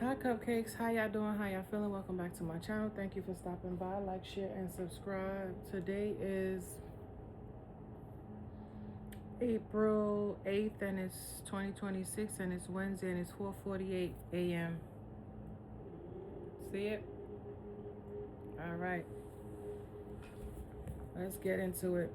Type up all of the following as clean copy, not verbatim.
Hi cupcakes, how y'all doing? How y'all feeling? Welcome back to my channel. Thank you for stopping by. Like, share, and subscribe. Today is April 8th and it's 2026 and it's Wednesday and it's 4:48 a.m. See it? All right, let's get into it.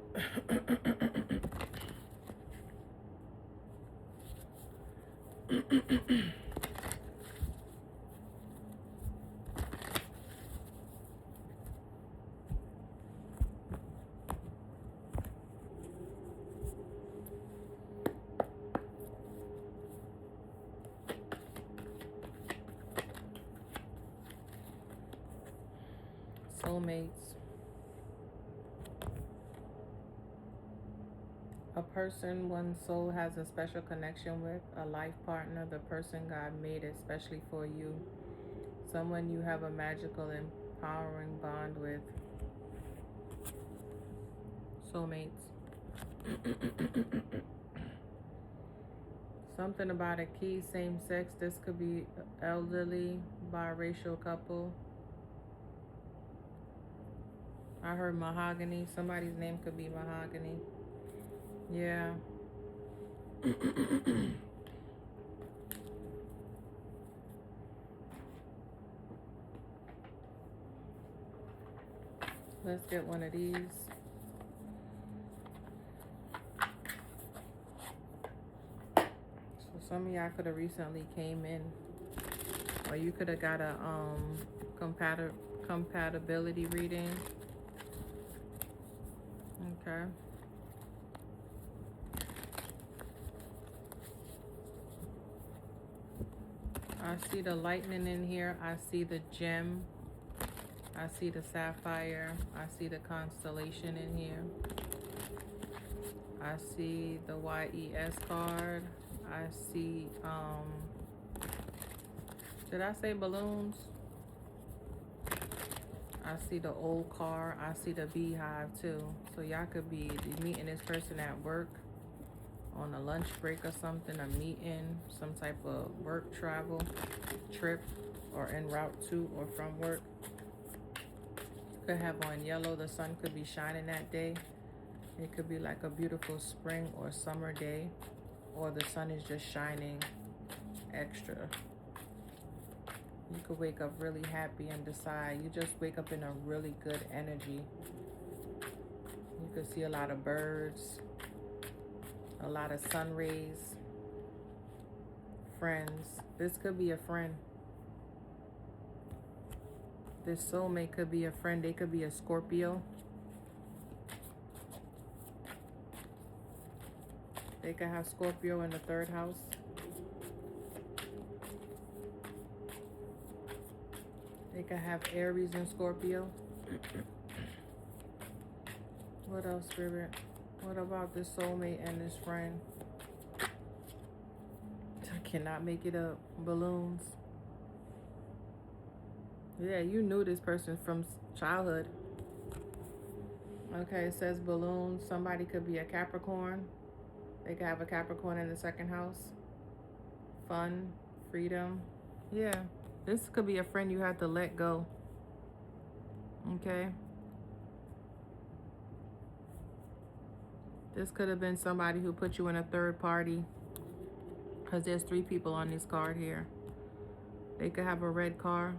Soulmates. A person one's soul has a special connection with, a life partner, the person God made especially for you, someone you have a magical, empowering bond with. Soulmates. Something about a key, same sex. This could be elderly, biracial couple. I heard mahogany. Somebody's name could be mahogany. Yeah. Let's get one of these. So some of y'all could have recently came in, or you could have got a compatibility reading. Okay. I see the lightning in here. I see the gem. I see the sapphire. I see the constellation in here. I see the YES card. I see, did I say balloons? I see the old car. I see the beehive too. So y'all could be meeting this person at work, on a lunch break or something, a meeting, some type of work travel, trip, or en route to or from work. Could have on yellow. The sun could be shining that day. It could be like a beautiful spring or summer day, or the sun is just shining extra. You could wake up really happy and decide. You just wake up in a really good energy. You could see a lot of birds, a lot of sun rays, friends. This could be a friend. This soulmate could be a friend. They could be a Scorpio. They could have Scorpio in the 3rd house. They could have Aries and Scorpio. What else, Spirit? What about this soulmate and this friend? I cannot make it up. Balloons. Yeah, you knew this person from childhood. Okay, it says balloons. Somebody could be a Capricorn. They could have a Capricorn in the 2nd house. Fun, freedom. Yeah, this could be a friend you had to let go. Okay. This could have been somebody who put you in a 3rd party, because there's 3 people on this card here. They could have a red car.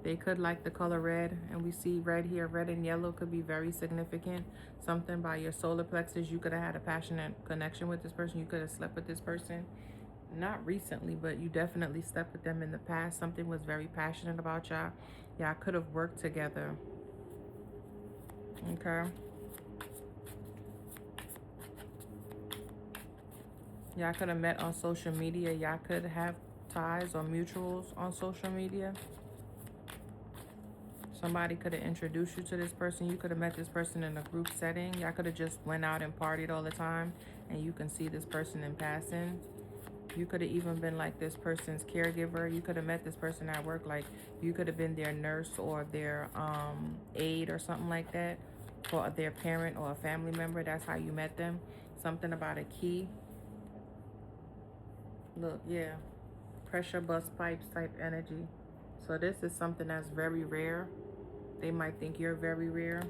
They could like the color red, and we see red here. Red and yellow could be very significant. Something by your solar plexus. You could have had a passionate connection with this person. You could have slept with this person. Not recently, but you definitely slept with them in the past. Something was very passionate about y'all. Y'all could have worked together. Okay. Y'all could have met on social media. Y'all could have ties or mutuals on social media. Somebody could have introduced you to this person. You could have met this person in a group setting. Y'all could have just went out and partied all the time, and you can see this person in passing. You could have even been like this person's caregiver. You could have met this person at work. Like you could have been their nurse or their aide or something like that for their parent or a family member. That's how you met them. Something about a key. Look, yeah. pressure bust pipes type energy. So this is something that's very rare. They might think you're very rare.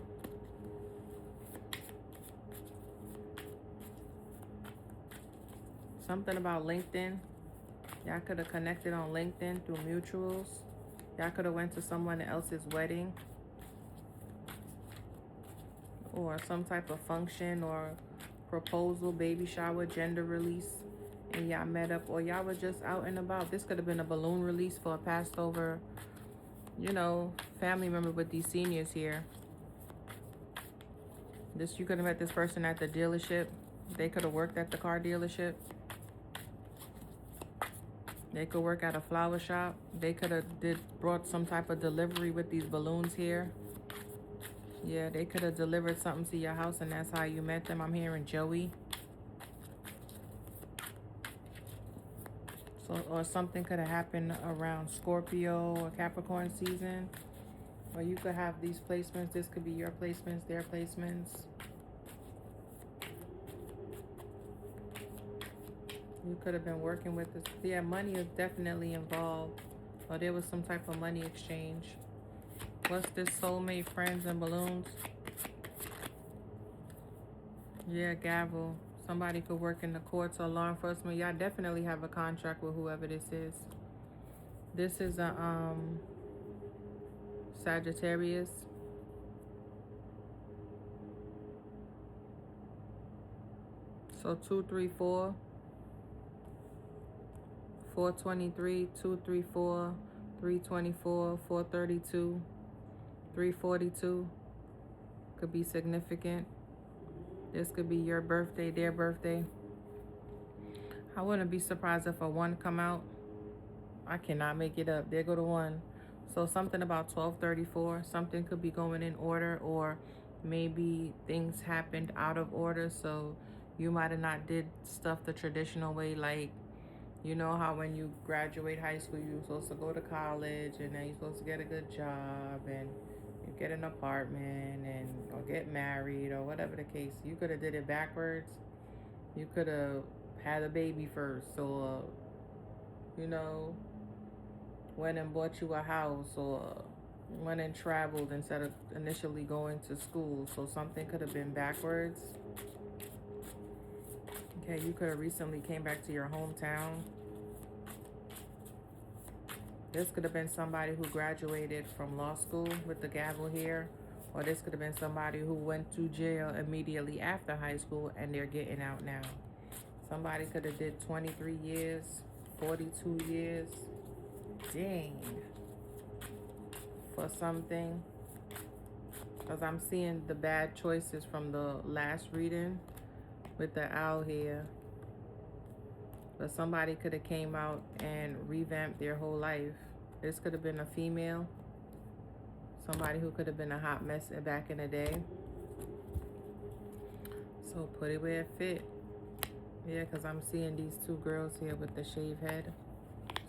Something about LinkedIn. Y'all could have connected on LinkedIn through mutuals. Y'all could have went to someone else's wedding or some type of function or proposal, baby shower, gender release, and y'all met up, or y'all were just out and about. This could have been a balloon release for a passed over, you know, family member with these seniors here. You could have met this person at the dealership. They could have worked at the car dealership. They could work at a flower shop. They could have brought some type of delivery with these balloons here. Yeah, they could have delivered something to your house, and that's how you met them. I'm hearing Joey. So, or something could have happened around Scorpio or Capricorn season. Or you could have these placements. This could be your placements, their placements. You could have been working with this. Yeah, money is definitely involved. Or there was some type of money exchange. What's this? Soulmate, friends, and balloons? Yeah, gavel. Somebody could work in the courts or law enforcement. Y'all definitely have a contract with whoever this is. This is a Sagittarius. So 234, 423, 234, 324, 432, 342 could be significant. This could be your birthday, their birthday. I wouldn't be surprised if a 1 come out. I cannot make it up. There go the 1. So something about 1234. Something could be going in order, or maybe things happened out of order. So you might have not did stuff the traditional way. Like, you know how when you graduate high school, you're supposed to go to college, and then you're supposed to get a good job, and you get an apartment, and or get married, or whatever the case. You could have did it backwards. You could have had a baby first, or, you know, went and bought you a house, or went and traveled instead of initially going to school. So something could have been backwards. Okay, you could have recently came back to your hometown. This could have been somebody who graduated from law school with the gavel here. Or this could have been somebody who went to jail immediately after high school and they're getting out now. Somebody could have did 23 years, 42 years. Dang. For something. Because I'm seeing the bad choices from the last reading with the owl here. But somebody could have came out and revamped their whole life. This could have been a female. Somebody who could have been a hot mess back in the day. So put it where it fit. Yeah, because I'm seeing these 2 girls here with the shaved head.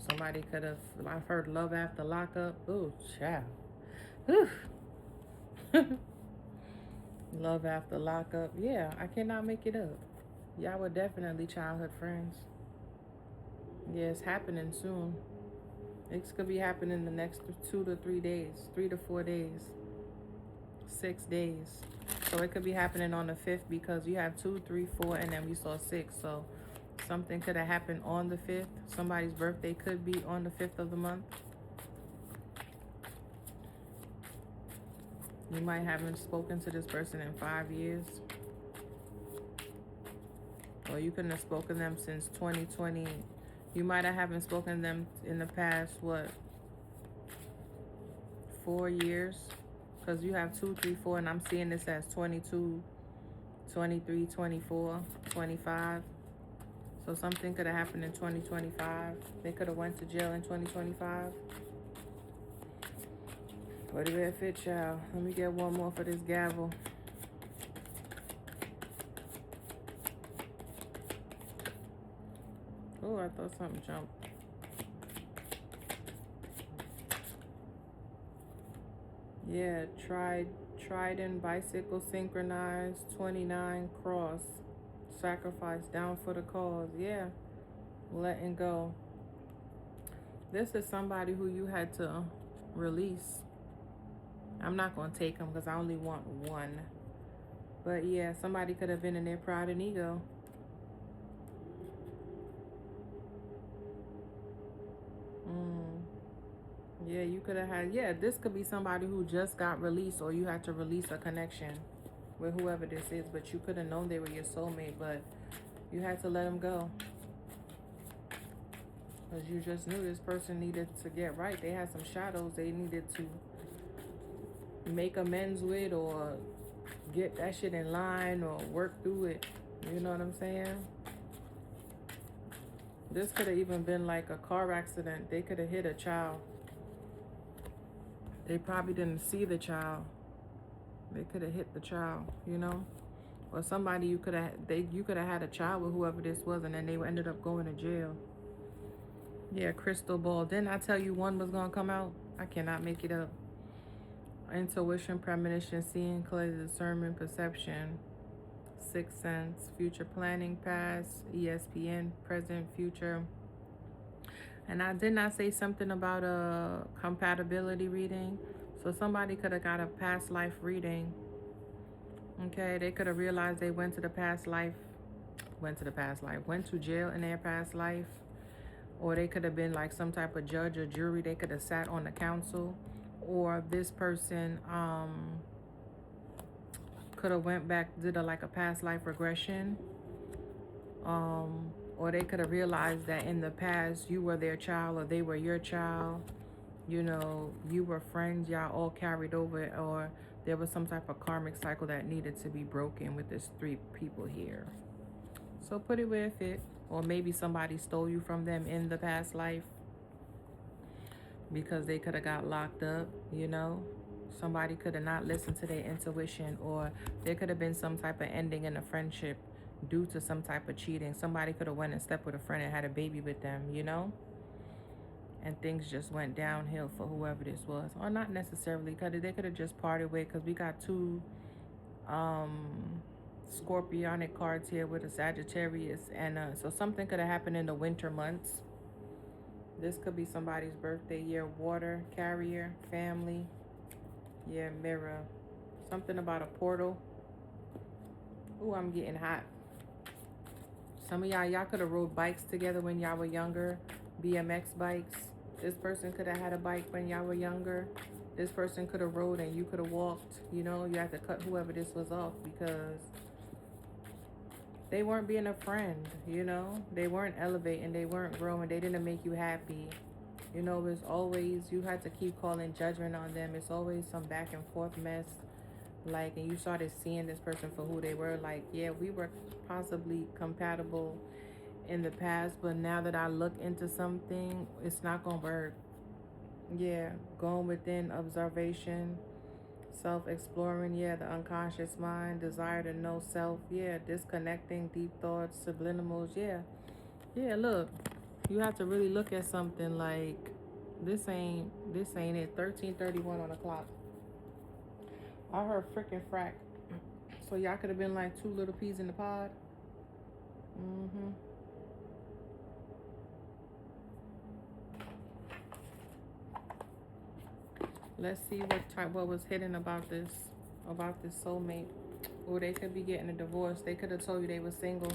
Somebody could have, I've heard love after lockup. Ooh, child. Ooh. Love after lockup. Yeah, I cannot make it up. Y'all were definitely childhood friends. Yeah, it's happening soon. It could be happening the next 2 to 3 days, 3 to 4 days, 6 days. So it could be happening on the 5th because you have 2, 3, 4, and then we saw 6. So something could have happened on the 5th. Somebody's birthday could be on the 5th of the month. You might haven't spoken to this person in 5 years. Or you couldn't have spoken to them since 2020. You might have haven't spoken to them in the past, what, 4 years? Because you have 2, 3, 4, and I'm seeing this as 22, 23, 24, 25. So something could have happened in 2025. They could have went to jail in 2025. What do it fit, y'all? Let me get one more for this gavel. Oh, I thought something jumped. Yeah, Trident, bicycle synchronized, 29, cross, sacrifice, down for the cause. Yeah, letting go. This is somebody who you had to release. I'm not going to take them because I only want one. But yeah, somebody could have been in their pride and ego. Yeah, you could have had, yeah, this could be somebody who just got released, or you had to release a connection with whoever this is, but you could have known they were your soulmate, but you had to let them go. Because you just knew this person needed to get right. They had some shadows they needed to make amends with, or get that shit in line, or work through it. You know what I'm saying? This could have even been like a car accident. They could have hit a child. They probably didn't see the child. They could have hit the child, you know? Or somebody you could have had a child with whoever this was, and then they ended up going to jail. Yeah, crystal ball. Didn't I tell you one was gonna come out? I cannot make it up. Intuition, premonition, seeing clearly, discernment, perception, sixth sense, future planning, past, ESPN, present, future. And I did not say something about a compatibility reading. So somebody could have got a past life reading. Okay, they could have realized they went to jail in their past life. Or they could have been like some type of judge or jury. They could have sat on the council. Or this person could have went back, did like a past life regression. Or they could have realized that in the past you were their child, or they were your child. You know, you were friends, y'all all carried over, or there was some type of karmic cycle that needed to be broken with this 3 people here. So put it where it fit. Or maybe somebody stole you from them in the past life because they could have got locked up, you know. Somebody could have not listened to their intuition, or there could have been some type of ending in a friendship due to some type of cheating. Somebody could have went and slept with a friend and had a baby with them, you know. And things just went downhill for whoever this was. Or not necessarily, because they could have just parted ways, because we got 2 Scorpionic cards here with a Sagittarius. And so something could have happened in the winter months. This could be somebody's birthday year. Water, carrier, family. Yeah, mirror. Something about a portal. Ooh, I'm getting hot. Some of y'all could have rode bikes together when y'all were younger. BMX bikes. This person could have had a bike when y'all were younger. This person could have rode and you could have walked. You know, you have to cut whoever this was off because they weren't being a friend, you know. They weren't elevating. They weren't growing. They didn't make you happy. You know, it's always, you had to keep calling judgment on them. It's always some back and forth mess. Like, and you started seeing this person for who they were. Like, yeah, we were possibly compatible in the past, but now that I look into something, it's not gonna work. Yeah, going within, observation, self-exploring, yeah, the unconscious mind, desire to know self, yeah, disconnecting, deep thoughts, subliminals, yeah. Yeah, look, you have to really look at something like, this ain't it. 13:31 on the clock. I heard freaking frack. So y'all could have been like 2 little peas in the pod. Let's see what was hidden about this soulmate. Or they could be getting a divorce. They could have told you they were single.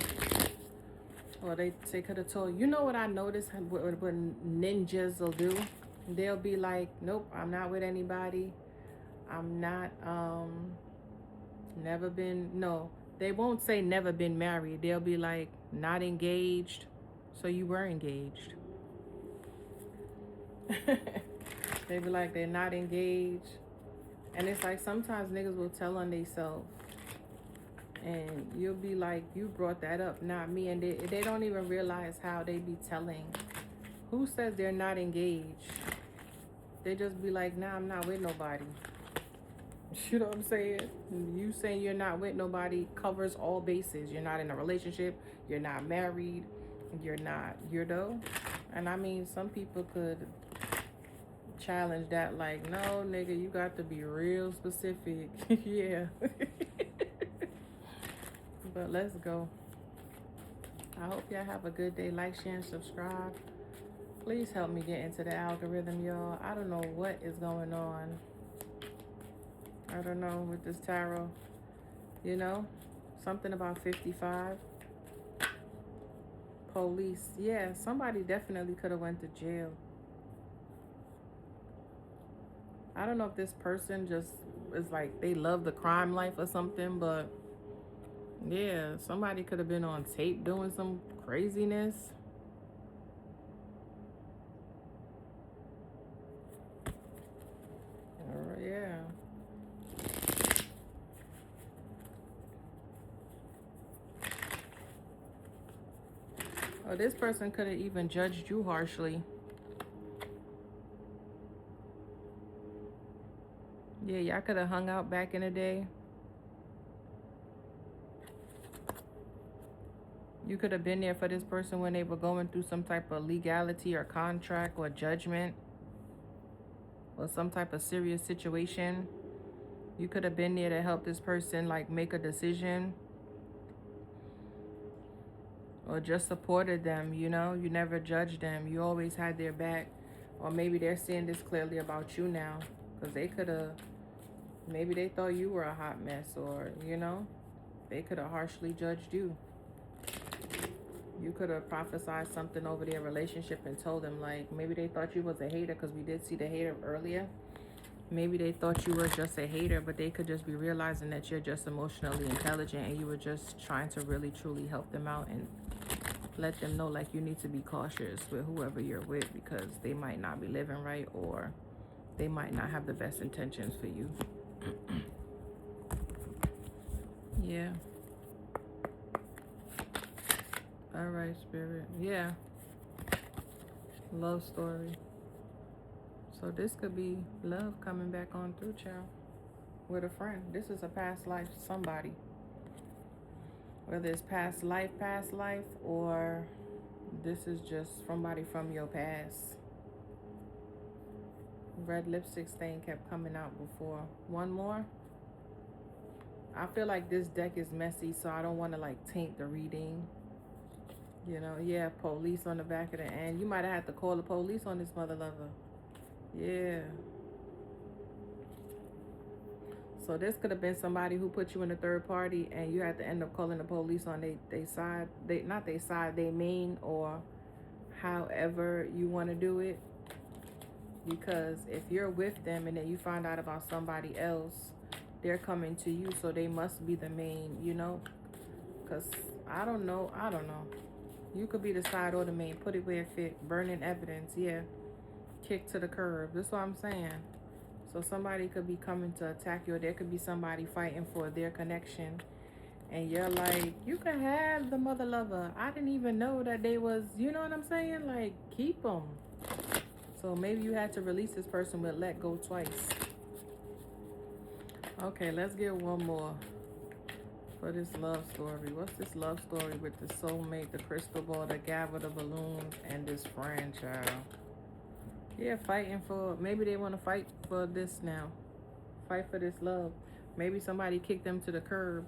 Or they could have told you. You know what I noticed what ninjas will do? They'll be like, nope, I'm not with anybody. I'm not, never been, no. They won't say never been married. They'll be like, not engaged. So you were engaged. They be like, they're not engaged. And it's like, sometimes niggas will tell on themselves. And you'll be like, you brought that up, not me. And they don't even realize how they be telling. Who says they're not engaged? They just be like, nah, I'm not with nobody. You know what I'm saying? You saying you're not with nobody covers all bases. You're not in a relationship. You're not married. You're not, you know? And I mean, some people could challenge that, like, no, nigga, you got to be real specific. Yeah. But let's go. I hope y'all have a good day. Like, share, and subscribe. Please help me get into the algorithm, y'all. I don't know what is going on. I don't know with this tarot. You know, something about 55. Police. Yeah, somebody definitely could have went to jail. I don't know if this person just is like they love the crime life or something, but yeah, somebody could have been on tape doing some craziness. Yeah. Or this person could have even judged you harshly. Yeah, y'all could have hung out back in the day. You could have been there for this person when they were going through some type of legality or contract or judgment or some type of serious situation. You could have been there to help this person like make a decision or just supported them, you know? You never judged them. You always had their back. Or maybe they're seeing this clearly about you now because they could have, maybe they thought you were a hot mess or, you know, they could have harshly judged you. You could have prophesied something over their relationship and told them, like, maybe they thought you was a hater because we did see the hater earlier. Maybe they thought you were just a hater, but they could just be realizing that you're just emotionally intelligent and you were just trying to really, truly help them out and let them know, like, you need to be cautious with whoever you're with because they might not be living right or they might not have the best intentions for you. Yeah. All right, Spirit. Yeah. Love story. So this could be love coming back on through, child. With a friend. This is a past life, somebody. Whether it's past life, or this is just somebody from your past. Red lipstick stain kept coming out before. One more. I feel like this deck is messy, so I don't want to like taint the reading. You know, yeah, police on the back of the end. You might have had to call the police on this mother lover. Yeah. So this could have been somebody who put you in a third party and you had to end up calling the police on they side. Not they side, they main, or however you want to do it. Because if you're with them and then you find out about somebody else, they're coming to you, so they must be the main, you know? Because I don't know. You could be the side or the main. Put it where it fit. Burning evidence, yeah. Kick to the curb. That's what I'm saying. So somebody could be coming to attack you, or there could be somebody fighting for their connection. And you're like, you can have the mother lover. I didn't even know that they was, you know what I'm saying? Like, keep them. So maybe you had to release this person but let go twice. Okay, let's get one more for this love story. What's this love story with the soulmate, the crystal ball, the gavel, the balloons, and this friend, child? Yeah, fighting for, maybe they want to fight for this now. Fight for this love. Maybe somebody kicked them to the curb,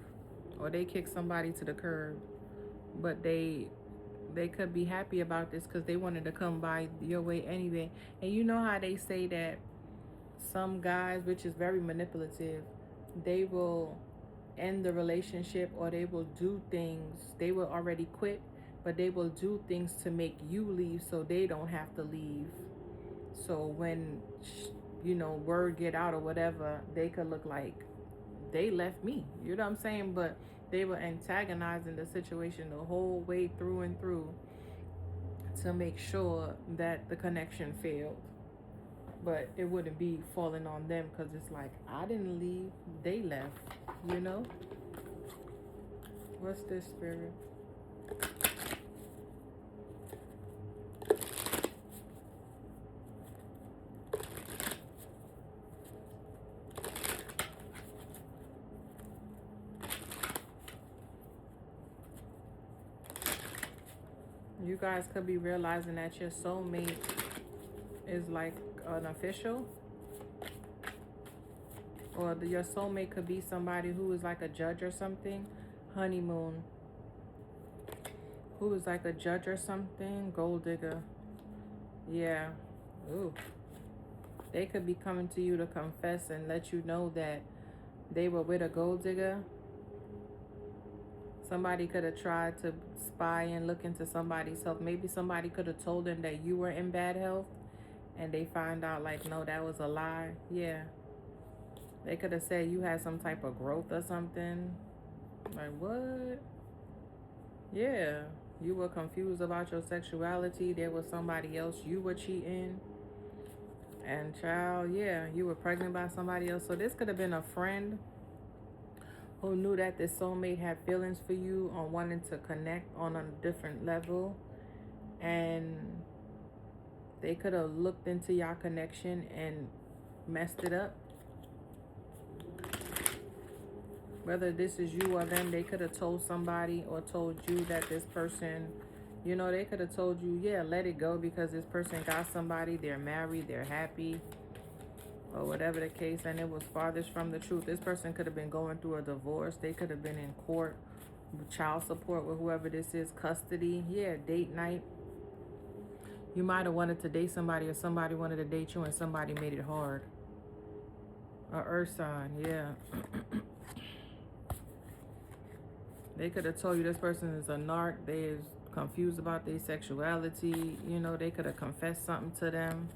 or they kicked somebody to the curb. But they could be happy about this because they wanted to come by your way anyway. And you know how they say that some guys, which is very manipulative, they will end the relationship, or they will do things. They will already quit, but they will do things to make you leave so they don't have to leave. So when, you know, word get out or whatever, they could look like they left me. You know what I'm saying? But they were antagonizing the situation the whole way through and through to make sure that the connection failed. But it wouldn't be falling on them because it's like, I didn't leave, they left, you know? What's this, Spirit? You guys could be realizing that your soulmate is like an official, or your soulmate could be somebody who is like a judge or something. Honeymoon, who is like a judge or something. Gold digger. Yeah. Ooh. They could be coming to you to confess and let you know that they were with a gold digger. Somebody could have tried to spy and look into somebody's health. Maybe somebody could have told them that you were in bad health and they find out like, no, that was a lie. Yeah. They could have said you had some type of growth or something. Like, what? Yeah. You were confused about your sexuality. There was somebody else you were cheating. And child, yeah, you were pregnant by somebody else. So this could have been a friend who knew that the soulmate had feelings for you on wanting to connect on a different level. And they could have looked into your connection and messed it up. Whether this is you or them, they could have told somebody or told you that this person, you know, they could have told you, yeah, let it go because this person got somebody, they're married, they're happy, or whatever the case, and it was farthest from the truth. This person could have been going through a divorce. They could have been in court, child support with whoever this is, custody. Yeah, date night. You might have wanted to date somebody or somebody wanted to date you and somebody made it hard. A earth sign, yeah. They could have told you this person is a narc. They is confused about their sexuality. You know, they could have confessed something to them.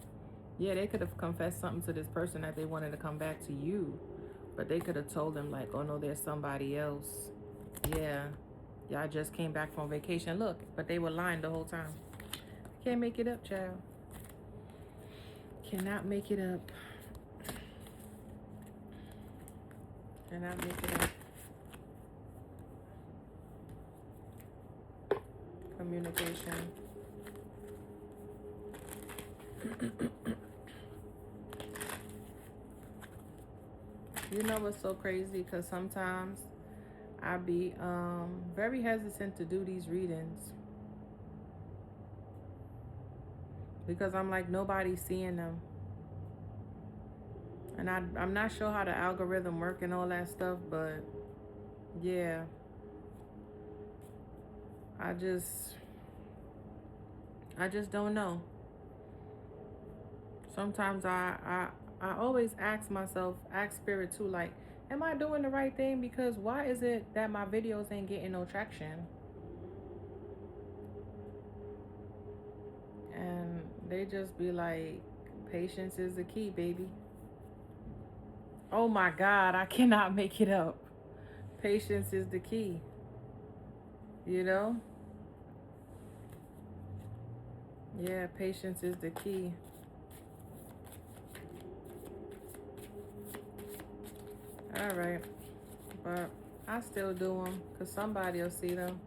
Yeah, they could have confessed something to this person that they wanted to come back to you. But they could have told them like, oh no, there's somebody else. Yeah, y'all just came back from vacation. Look, but they were lying the whole time. Can't make it up, child. Cannot make it up. Cannot make it up. Communication. You know what's so crazy? Because sometimes I be very hesitant to do these readings. Because I'm like, nobody's seeing them. And I'm not sure how the algorithm work and all that stuff, but yeah. I just don't know. Sometimes I always ask myself, ask spirit too, like, am I doing the right thing? Because why is it that my videos ain't getting no traction? And they just be like, patience is the key, baby. Oh my God, I cannot make it up. Patience is the key. You know? Yeah, patience is the key. All right. But I still do them because somebody will see them.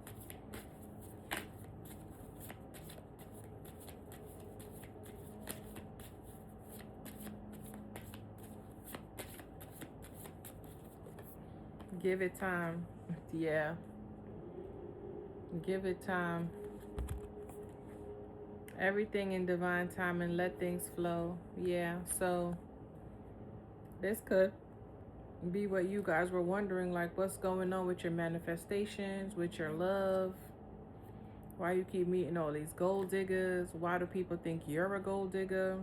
Give it time. Yeah. Give it time. Everything in divine time and let things flow. Yeah. So this could be what you guys were wondering, like what's going on with your manifestations, with your love. Why you keep meeting all these gold diggers? Why do people think you're a gold digger?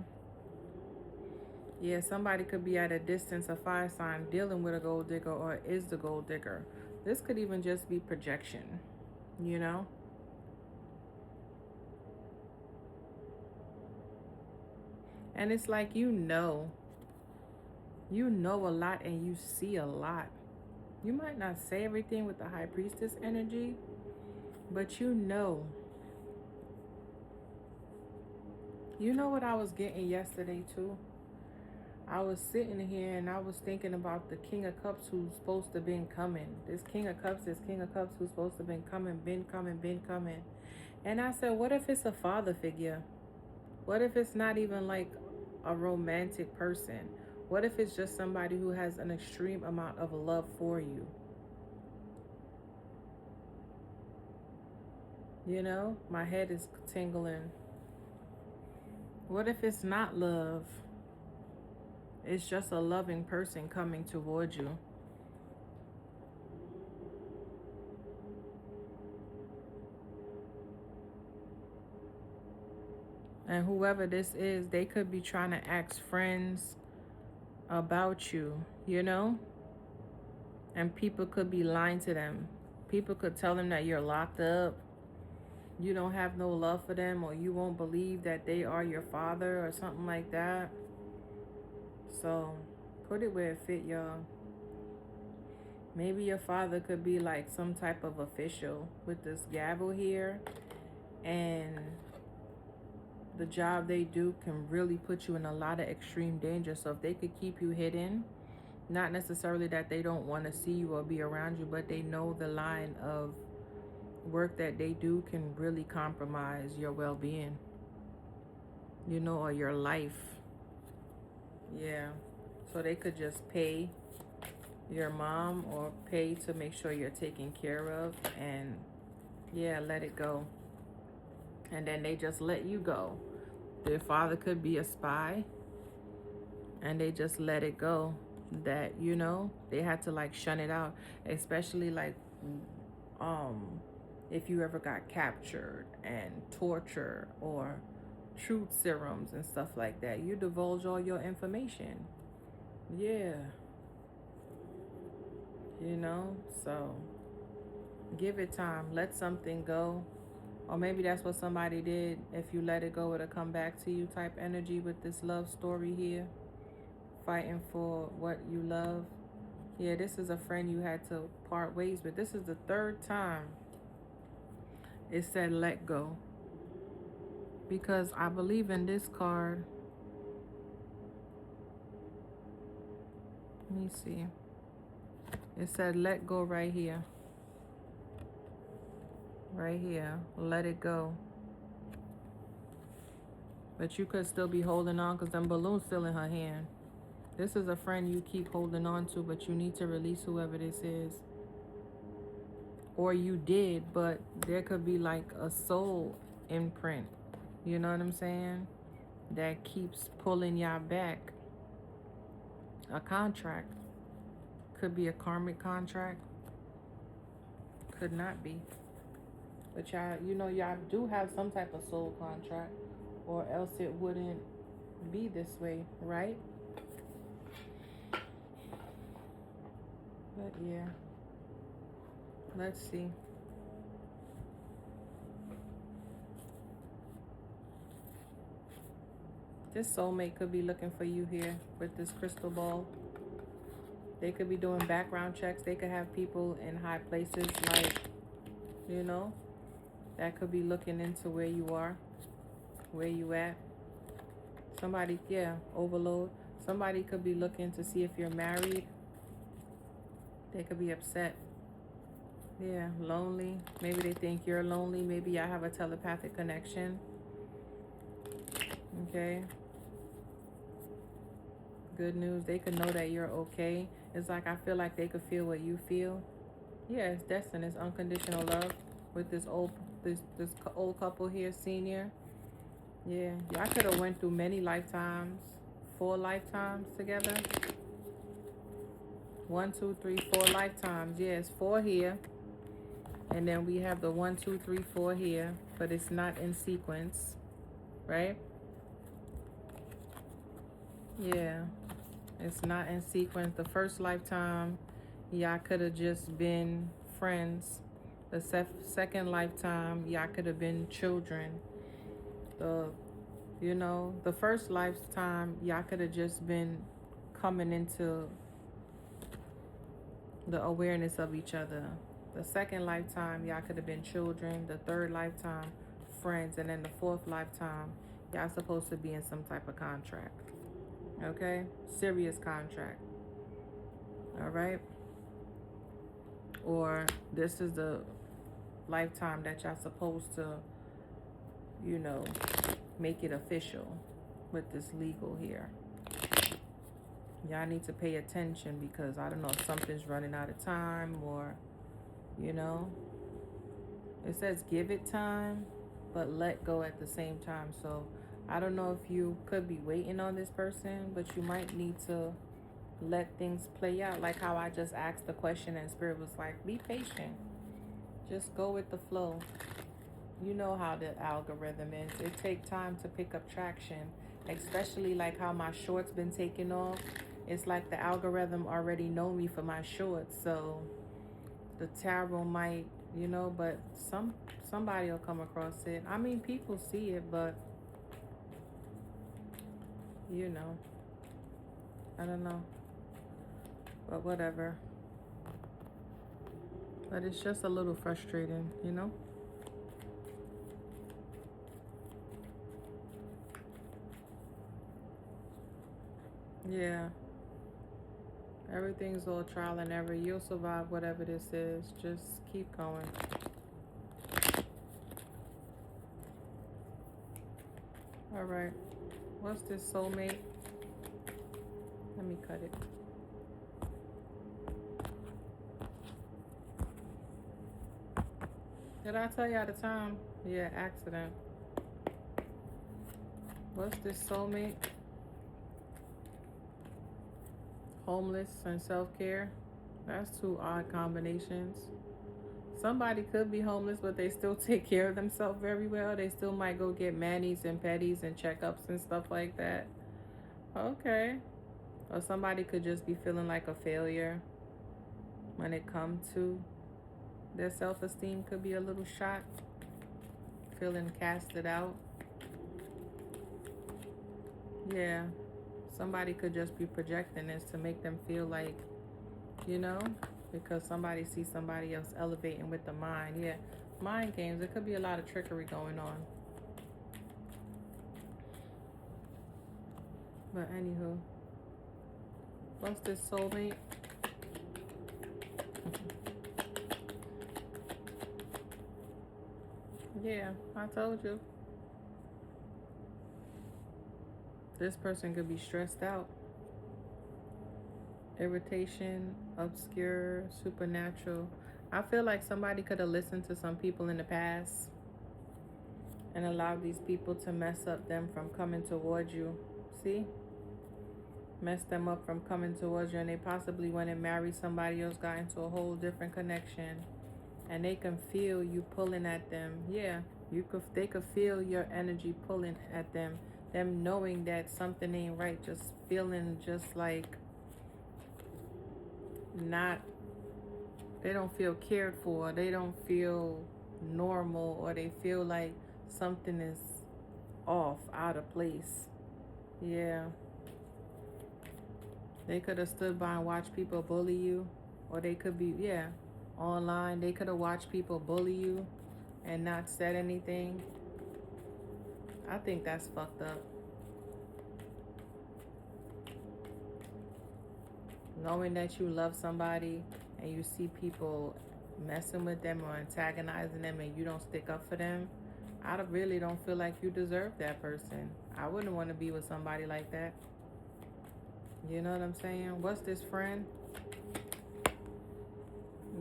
Yeah, somebody could be at a distance, a fire sign, dealing with a gold digger or is the gold digger. This could even just be projection, you know? And it's like you know a lot and you see a lot. You might not say everything with the high priestess energy, but you know. You know what I was getting yesterday too? I was sitting here and I was thinking about the King of Cups who's supposed to been coming. This King of Cups who's supposed to been coming. And I said, what if it's a father figure? What if it's not even like a romantic person? What if it's just somebody who has an extreme amount of love for you? You know, my head is tingling. What if it's not love? It's just a loving person coming towards you. And whoever this is, they could be trying to ask friends about you, you know? And people could be lying to them. People could tell them that you're locked up, you don't have no love for them, or you won't believe that they are your father or something like that. So put it where it fit, y'all. Maybe your father could be like some type of official with this gavel here, and the job they do can really put you in a lot of extreme danger. So if they could keep you hidden, not necessarily that they don't want to see you or be around you, but they know the line of work that they do can really compromise your well-being, you know, or your life. Yeah. So they could just pay your mom or pay to make sure you're taken care of, and yeah, let it go. And then they just let you go. Their father could be a spy, and they just let it go. That, you know, they had to like shun it out, especially like if you ever got captured and tortured, or truth serums and stuff like that. You divulge all your information. Yeah. You know, so give it time. Let something go. Or maybe that's what somebody did. If you let it go, it'll come back to you type energy with this love story here. Fighting for what you love. Yeah, this is a friend you had to part ways with. This is the third time it said let go. Because I believe in this card. Let me see. It said let go right here. Right here. Let it go. But you could still be holding on because them balloons still in her hand. This is a friend you keep holding on to, but you need to release whoever this is. Or you did, but there could be like a soul imprint. You know what I'm saying? That keeps pulling y'all back. A contract. Could be a karmic contract. Could not be. But y'all, you know, y'all do have some type of soul contract, or else it wouldn't be this way, right? But yeah, let's see. This soulmate could be looking for you here with this crystal ball. They could be doing background checks. They could have people in high places, like, you know, that could be looking into where you are, where you at. Somebody, yeah, overload. Somebody could be looking to see if you're married. They could be upset. Yeah, lonely. Maybe they think you're lonely. Maybe y'all have a telepathic connection. Okay. Good news. They could know that you're okay. It's like I feel like they could feel what you feel. Yeah, it's destined. It's unconditional love with this old couple here, senior. Yeah, y'all could have went through many lifetimes. 4 lifetimes together. 1, 2, 3, 4 lifetimes. Yeah, it's 4 here. And then we have the 1, 2, 3, 4 here. But it's not in sequence. Right? Yeah. It's not in sequence. The first lifetime, y'all could have just been friends. The second lifetime, y'all could have been children. You know, the first lifetime, y'all could have just been coming into the awareness of each other. The second lifetime, y'all could have been children. The third lifetime, friends. And then the fourth lifetime, y'all supposed to be in some type of contract. Okay? Serious contract. All right? Or this is the lifetime that y'all supposed to, you know, make it official with this legal here. Y'all need to pay attention because, I don't know, something's running out of time, or, you know. It says give it time, but let go at the same time. So I don't know if you could be waiting on this person, but you might need to let things play out. Like how I just asked the question and Spirit was like, be patient. Just go with the flow. you know how the algorithm is. It takes time to pick up traction, especially like how my shorts been taking off. It's like the algorithm already know me for my shorts, so the tarot might, you know, but somebody will come across it. I mean, people see it, but you know, I don't know, but whatever. But it's just a little frustrating, you know. Yeah, everything's all trial and error. You'll survive whatever this is. Just keep going. All right. What's this, soulmate? Let me cut it. Did I tell you at the time? Yeah, accident. What's this, soulmate? Homeless and self-care. That's two odd combinations. Somebody could be homeless, but they still take care of themselves very well. They still might go get manis and petties and checkups and stuff like that. Okay. Or somebody could just be feeling like a failure when it comes to their self-esteem. Could be a little shot, feeling casted out. Yeah. Somebody could just be projecting this to make them feel like, you know, because somebody sees somebody else elevating with the mind. Yeah, mind games. There could be a lot of trickery going on. But anywho, what's this, soulmate? Yeah, I told you. This person could be stressed out. Irritation, obscure, supernatural. I feel like somebody could have listened to some people in the past and allowed these people to mess up them from coming towards you. See? Mess them up from coming towards you, and they possibly went and married somebody else, got into a whole different connection, and they can feel you pulling at them. Yeah, they could feel your energy pulling at them. Them knowing that something ain't right, just feeling just like not, they don't feel cared for, they don't feel normal, or they feel like something is off, out of place. Yeah. They could have stood by and watched people bully you, or they could be, yeah, online. They could have watched people bully you and not said anything. I think that's fucked up. Knowing that you love somebody and you see people messing with them or antagonizing them and you don't stick up for them, I really don't feel like you deserve that person. I wouldn't want to be with somebody like that. You know what I'm saying? What's this, friend?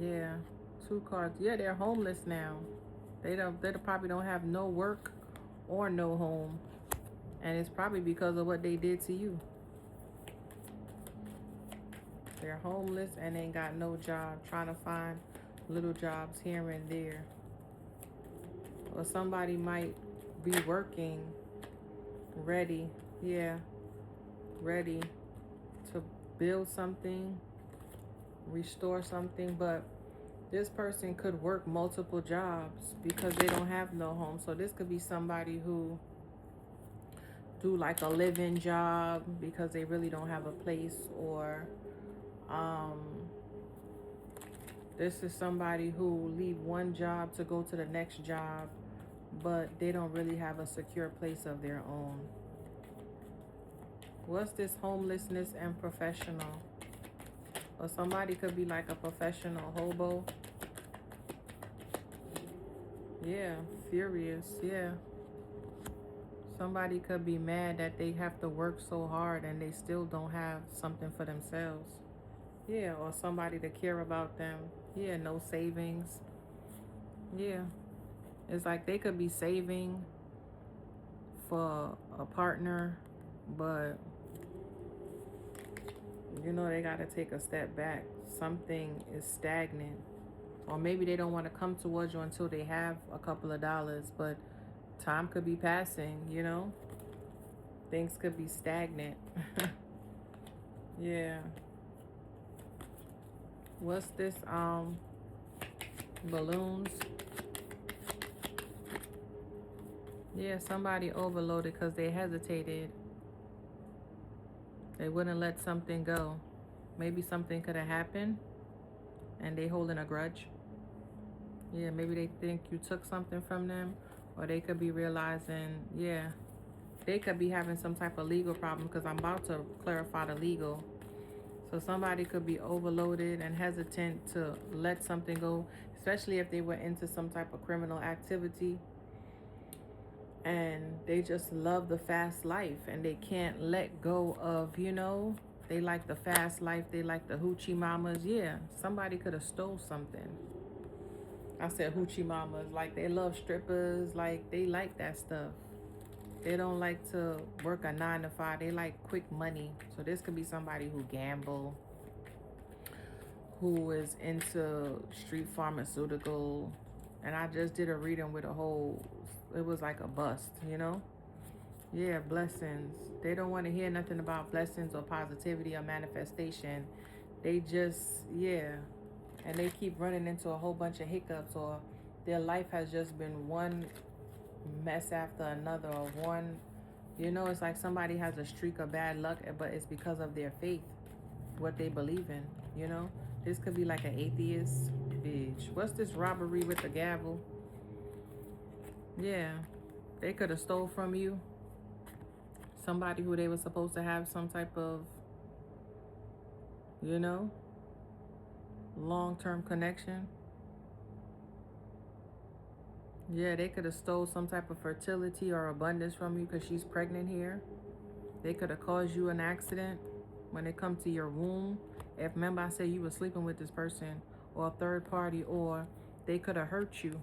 Yeah, 2 cards. Yeah, they're homeless now. They probably don't have no work or no home, and it's probably because of what they did to you. They're homeless and ain't got no job, trying to find little jobs here and there. Or somebody might be working, ready, yeah, ready to build something, restore something, but this person could work multiple jobs because they don't have no home. So this could be somebody who do like a live-in job because they really don't have a place, or this is somebody who leave one job to go to the next job, but they don't really have a secure place of their own. What's this, homelessness and professional? Or somebody could be like a professional hobo. Yeah, furious, yeah. Somebody could be mad that they have to work so hard and they still don't have something for themselves. Yeah, or somebody to care about them. Yeah, no savings. Yeah. It's like they could be saving for a partner, but you know they got to take a step back. Something is stagnant. Or maybe they don't want to come towards you until they have a couple of dollars. But time could be passing, you know? Things could be stagnant. Yeah. What's this? Balloons. Yeah, somebody overloaded because they hesitated. They wouldn't let something go. Maybe something could have happened and they holding a grudge. Yeah, maybe they think you took something from them, or they could be realizing, yeah, they could be having some type of legal problem, because I'm about to clarify the legal. So somebody could be overloaded and hesitant to let something go, especially if they were into some type of criminal activity and they just love the fast life and they can't let go of, you know, they like the fast life, they like the hoochie mamas. Yeah, somebody could have stole something. I said hoochie mamas, like they love strippers, like they like that stuff. They don't like to work a 9 to 5. They like quick money. So this could be somebody who gamble, who is into street pharmaceutical. And I just did a reading with a whole, it was like a bust, you know? Yeah, blessings. They don't want to hear nothing about blessings or positivity or manifestation. They just, yeah. And they keep running into a whole bunch of hiccups, or their life has just been one mess after another, or one, you know, it's like somebody has a streak of bad luck, but it's because of their faith, what they believe in, you know. This could be like an atheist. Bitch, what's this robbery with the gavel? Yeah, they could have stole from you. Somebody who they were supposed to have some type of, you know, long-term connection. Yeah, they could have stole some type of fertility or abundance from you because she's pregnant here. They could have caused you an accident when it comes to your womb. If, remember, I said you were sleeping with this person or a third party, or they could have hurt you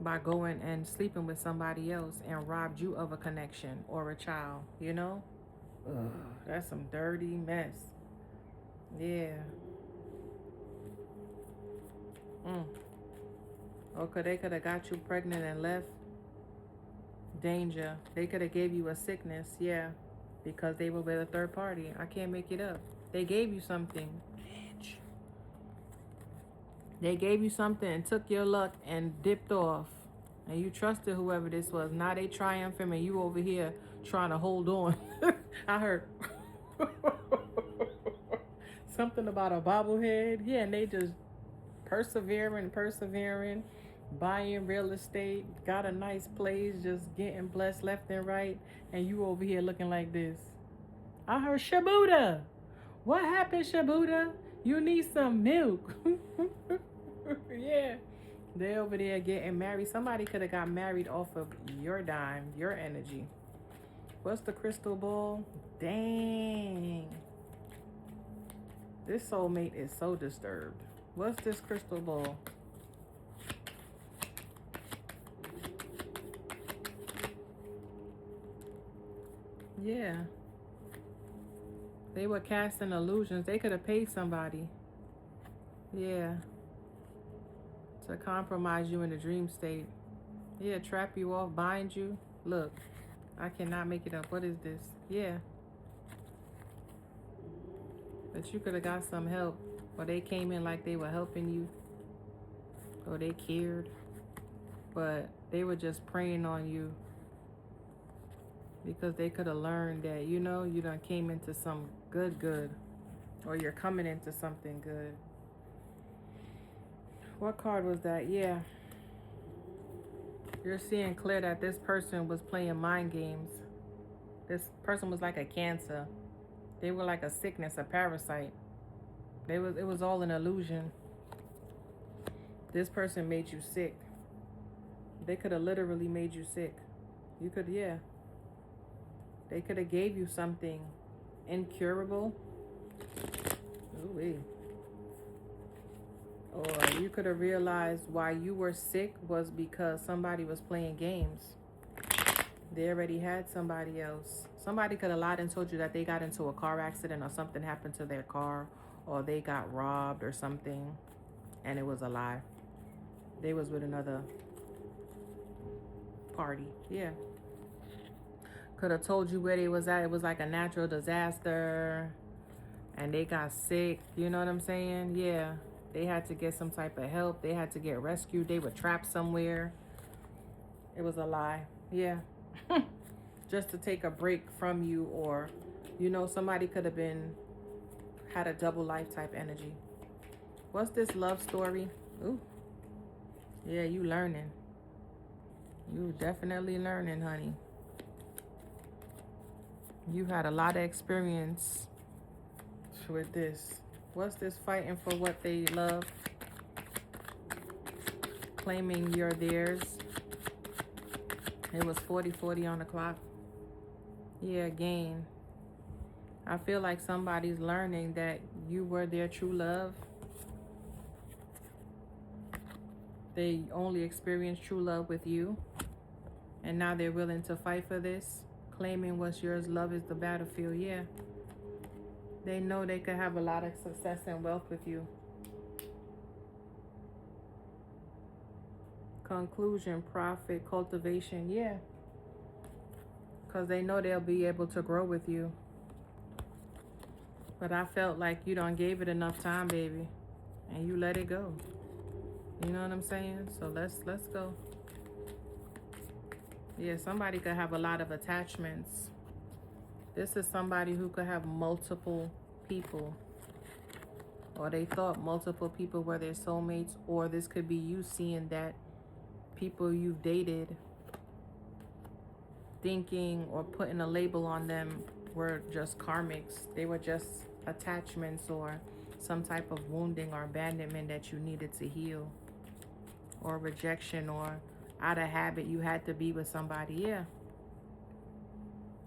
by going and sleeping with somebody else and robbed you of a connection or a child, you know? Ugh, that's some dirty mess. Yeah. Or they could have got you pregnant and left. Danger. They could have gave you a sickness, yeah, because they were with a third party. I can't make it up. They gave you something. Bitch. They gave you something and took your luck and dipped off. And you trusted whoever this was. Now they triumphing and you over here trying to hold on. I heard something about a bobblehead. Yeah, and they just persevering, buying real estate, got a nice place, just getting blessed left and right, and you over here looking like this. I heard Shabuda. What happened, Shabuda? You need some milk. Yeah. They over there getting married. Somebody could have got married off of your dime, your energy. What's the crystal ball? Dang. This soulmate is so disturbed. What's this crystal ball? Yeah. They were casting illusions. They could have paid somebody. Yeah. To compromise you in the dream state. Yeah, trap you off, bind you. Look, I cannot make it up. What is this? Yeah. But you could have got some help. Or they came in like they were helping you. Or they cared. But they were just preying on you. Because they could have learned that, you know, you done came into some good. Or you're coming into something good. What card was that? Yeah. You're seeing clear that this person was playing mind games. This person was like a cancer. They were like a sickness, a parasite. It was all an illusion. This person made you sick. They could have literally made you sick. You could, yeah. They could have gave you something incurable. Ooh-wee. Or you could have realized why you were sick was because somebody was playing games. They already had somebody else. Somebody could have lied and told you that they got into a car accident or something happened to their car, or they got robbed or something. and it was a lie. They was with another party. Yeah. Could have told you where they was at. It was like a natural disaster and they got sick. You know what I'm saying? Yeah. They had to get some type of help. They had to get rescued. They were trapped somewhere. It was a lie. Yeah. Just to take a break from you, or, you know, somebody could have had a double life type energy. What's this love story? Ooh. Yeah, you learning. You definitely learning, honey. You had a lot of experience with this. What's this fighting for what they love? Claiming you're theirs. It was 40-40 on the clock. Yeah, gain. I feel like somebody's learning that you were their true love. They only experienced true love with you. And now they're willing to fight for this. Claiming what's yours, love is the battlefield. Yeah. They know they could have a lot of success and wealth with you. Conclusion, profit, cultivation. Yeah. Because they know they'll be able to grow with you. But I felt like you done gave it enough time, baby. And you let it go. You know what I'm saying? So let's go. Yeah, somebody could have a lot of attachments. This is somebody who could have multiple people. Or they thought multiple people were their soulmates. Or this could be you seeing that people you've dated, thinking or putting a label on them, were just karmics. They were just attachments or some type of wounding or abandonment that you needed to heal. Or rejection, or out of habit you had to be with somebody. Yeah.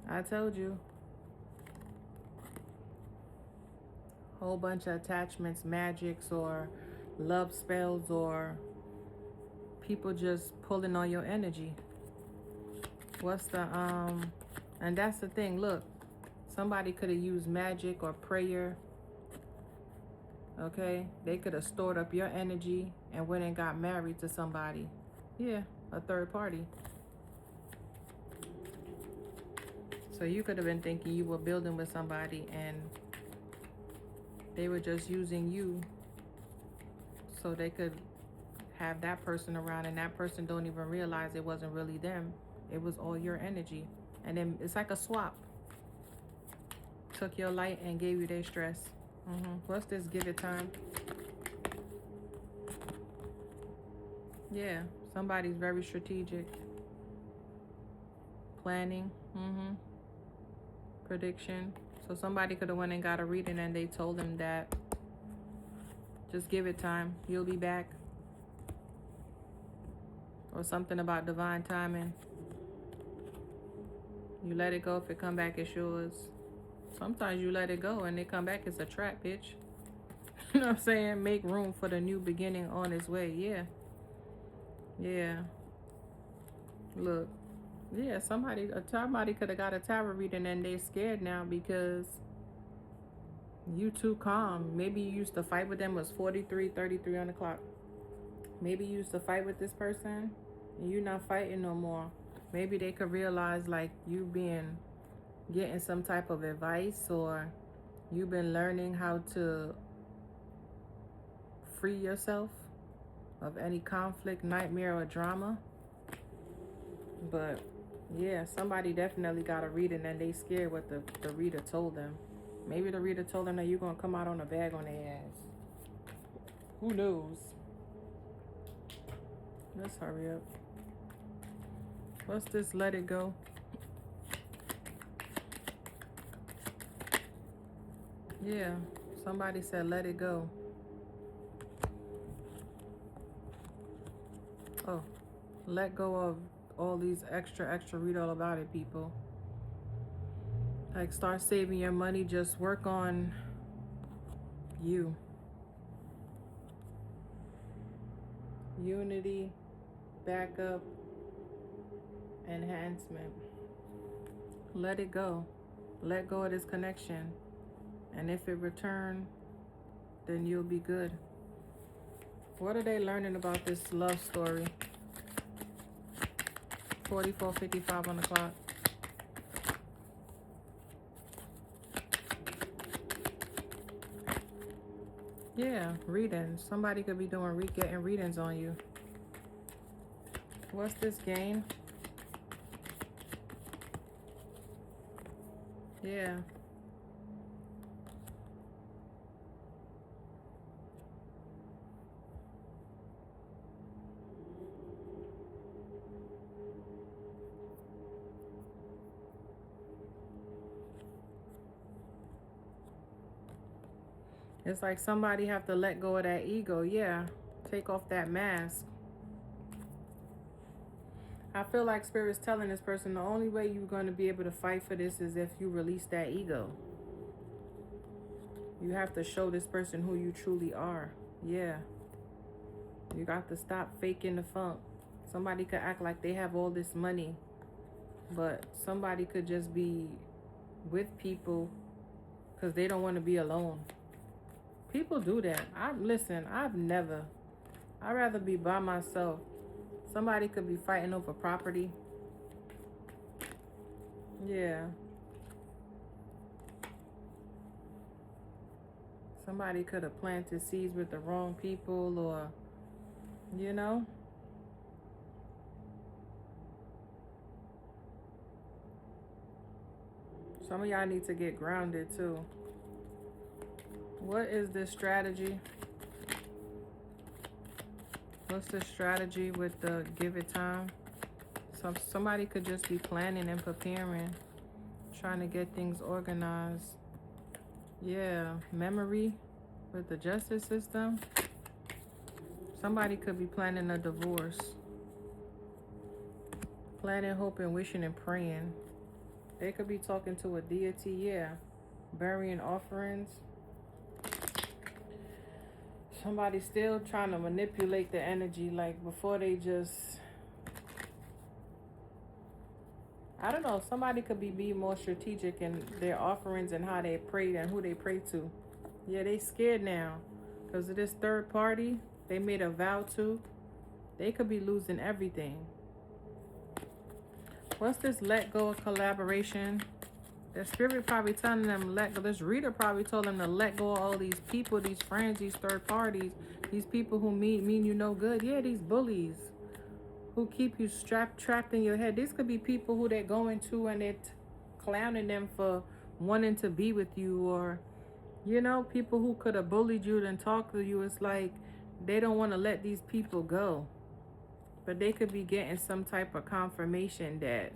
I told you. Whole bunch of attachments, magics, or love spells, or people just pulling on your energy. What's the and that's the thing, look, somebody could have used magic or prayer. Okay, they could have stored up your energy and went and got married to somebody. Yeah, a third party. So you could have been thinking you were building with somebody and they were just using you so they could have that person around, and that person don't even realize it wasn't really them. It was all your energy. And then it's like a swap. Took your light and gave you their stress. What's this? Give it time. Yeah, somebody's very strategic. Planning. Prediction. So somebody could have went and got a reading and they told them that just give it time. You'll be back. Or something about divine timing. You let it go. If it come back, it's yours. Sometimes you let it go and they come back, it's a trap, bitch. You know what I'm saying? Make room for the new beginning on its way. Yeah. Yeah. Look. Yeah, somebody could have got a tarot reading and they're scared now because you too calm. Maybe you used to fight with them. It was 43-33 on the clock. Maybe you used to fight with this person and you're not fighting no more. Maybe they could realize like you getting some type of advice, or you've been learning how to free yourself of any conflict, nightmare, or drama. But yeah, somebody definitely got a reading and they scared what the reader told them. Maybe the reader told them that you're gonna come out on a bag on their ass. Who knows? Let's hurry up. What's this? Let it go. Yeah, somebody said let it go. Oh, let go of all these extra, read all about it, people. Like, start saving your money. Just work on you. Unity, backup, enhancement. Let it go. Let go of this connection. And if it return, then you'll be good. What are they learning about this love story? 44:55 on the clock. Yeah, readings. Somebody could be doing getting readings on you. What's this game? Yeah. It's like somebody have to let go of that ego. Yeah. Take off that mask. I feel like Spirit's telling this person the only way you're going to be able to fight for this is if you release that ego. You have to show this person who you truly are. Yeah. You got to stop faking the funk. Somebody could act like they have all this money, but somebody could just be with people because they don't want to be alone. People do that. Listen, I'd rather be by myself. Somebody could be fighting over property. Yeah. Somebody could have planted seeds with the wrong people, or, you know. Some of y'all need to get grounded too. What is this strategy? What's the strategy with the give it time? Somebody could just be planning and preparing, trying to get things organized. Yeah, memory with the justice system. Somebody could be planning a divorce. Planning, hoping, wishing, and praying. They could be talking to a deity, yeah. Burying offerings. Somebody's still trying to manipulate the energy, like before they just, I don't know, somebody could be more strategic in their offerings and how they pray and who they pray to. Yeah, they scared now because of this third party they made a vow to. They could be losing everything. What's this let go of collaboration? The spirit probably telling them let go. This reader probably told them to let go of all these people, these friends, these third parties, these people who mean you no good. Yeah, these bullies who keep you trapped in your head. These could be people who they're going to and they're clowning them for wanting to be with you, or, you know, people who could have bullied you and talked to you. It's like they don't want to let these people go. But they could be getting some type of confirmation that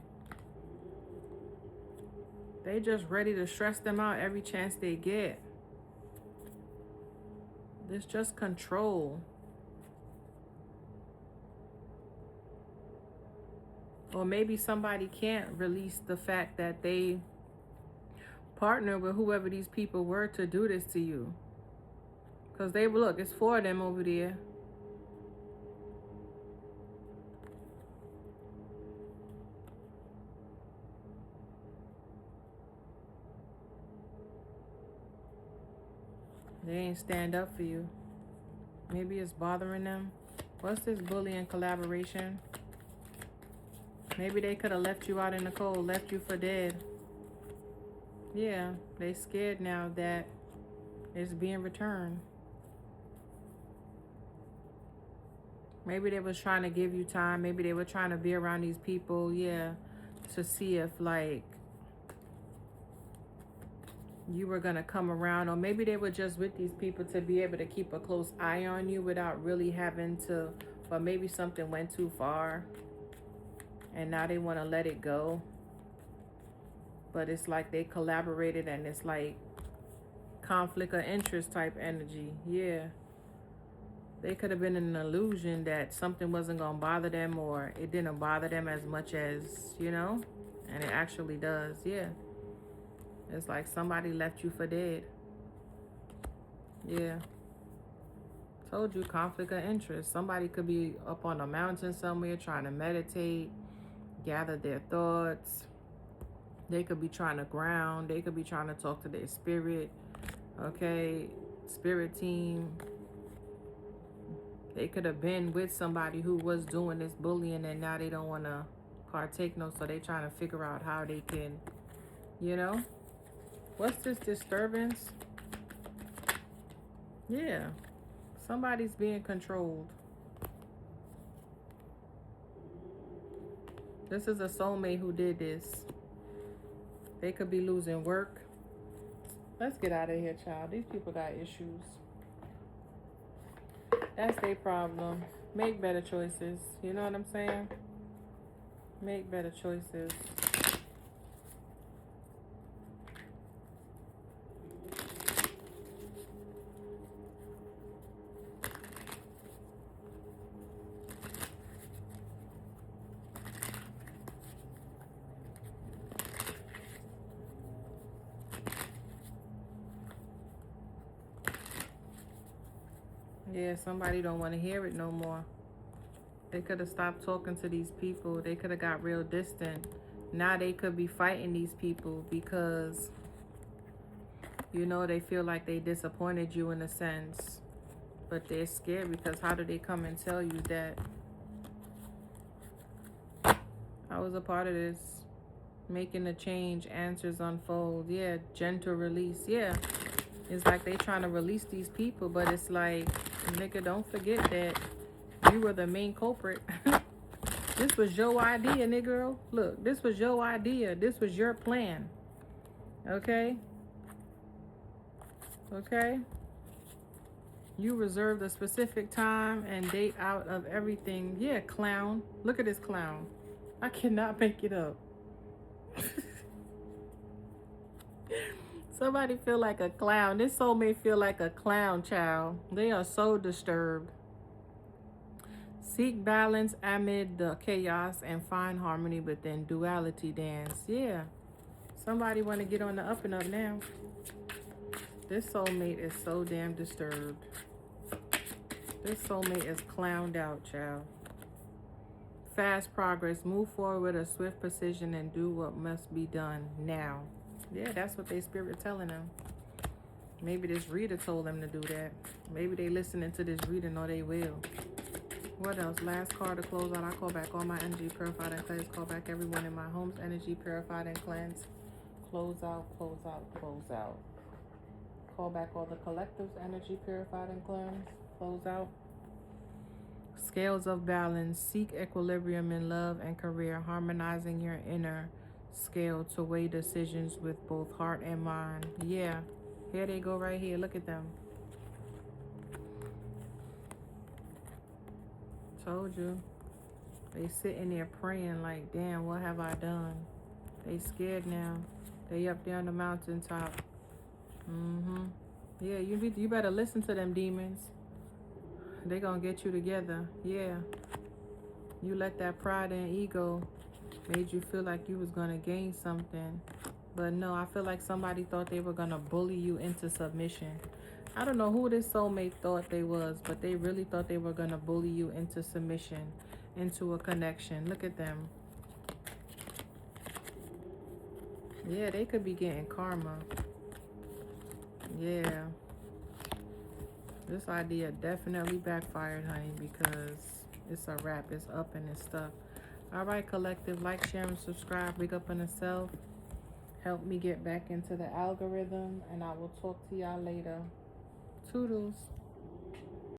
they just ready to stress them out every chance they get. It's just control. Or maybe somebody can't release the fact that they partner with whoever these people were to do this to you. Because they, look, it's 4 of them over there. They ain't stand up for you. Maybe it's bothering them. What's this bullying collaboration? Maybe they could have left you out in the cold, left you for dead. Yeah, they scared now that it's being returned. Maybe they was trying to give you time. Maybe they were trying to be around these people, yeah, to see if, like, you were going to come around. Or maybe they were just with these people to be able to keep a close eye on you without really having to, but maybe something went too far and now they want to let it go. But it's like they collaborated and it's like conflict of interest type energy. Yeah. They could have been in an illusion that something wasn't going to bother them, or it didn't bother them as much as, you know, and it actually does. Yeah. It's like somebody left you for dead. Yeah. Told you, conflict of interest. Somebody could be up on a mountain somewhere trying to meditate, gather their thoughts. They could be trying to ground. They could be trying to talk to their spirit. Okay. Spirit team. They could have been with somebody who was doing this bullying, and now they don't want to partake no, so they trying to figure out how they can, you know. What's this disturbance? Yeah, somebody's being controlled. This is a soulmate who did this. They could be losing work. Let's get out of here, child. These people got issues. That's their problem. Make better choices. You know what I'm saying? Make better choices. Yeah, somebody don't want to hear it no more. They could have stopped talking to these people. They could have got real distant. Now they could be fighting these people because, you know, they feel like they disappointed you in a sense. But they're scared because how do they come and tell you that I was a part of this? Making the change, answers unfold. Yeah, gentle release. Yeah, it's like they trying to release these people, but it's like, nigga, don't forget that you were the main culprit. This was your idea, nigga. Look, this was your idea. This was your plan. Okay? Okay? You reserved a specific time and date out of everything. Yeah, clown. Look at this clown. I cannot make it up. Somebody feel like a clown. This soulmate feel like a clown, child. They are so disturbed. Seek balance amid the chaos and find harmony within duality dance. Yeah. Somebody want to get on the up and up now. This soulmate is so damn disturbed. This soulmate is clowned out, child. Fast progress. Move forward with a swift precision and do what must be done now. Yeah, that's what their spirit telling them. Maybe this reader told them to do that. Maybe they listening to this reader, know they will. What else? Last card to close out. I call back all my energy purified and cleansed. Call back everyone in my home's energy purified and cleansed. Close out, close out, close out. Call back all the collective's energy purified and cleansed. Close out. Scales of balance. Seek equilibrium in love and career, harmonizing your inner scale to weigh decisions with both heart and mind. Yeah, here they go right here. Look at them. Told you. They sitting there praying like, damn, what have I done? They scared now. They up there on the mountaintop. Yeah, you better listen to them demons. They gonna get you together. Yeah. You let that pride and ego made you feel like you was gonna gain something. But no, I feel like somebody thought they were gonna bully you into submission. I don't know who this soulmate thought they was, but they really thought they were gonna bully you into submission, into a connection. Look at them. Yeah, they could be getting karma. Yeah. This idea definitely backfired, honey, because it's a wrap. It's up and it's stuck. All right, collective. Like, share, and subscribe. Big up on the self. Help me get back into the algorithm. And I will talk to y'all later. Toodles.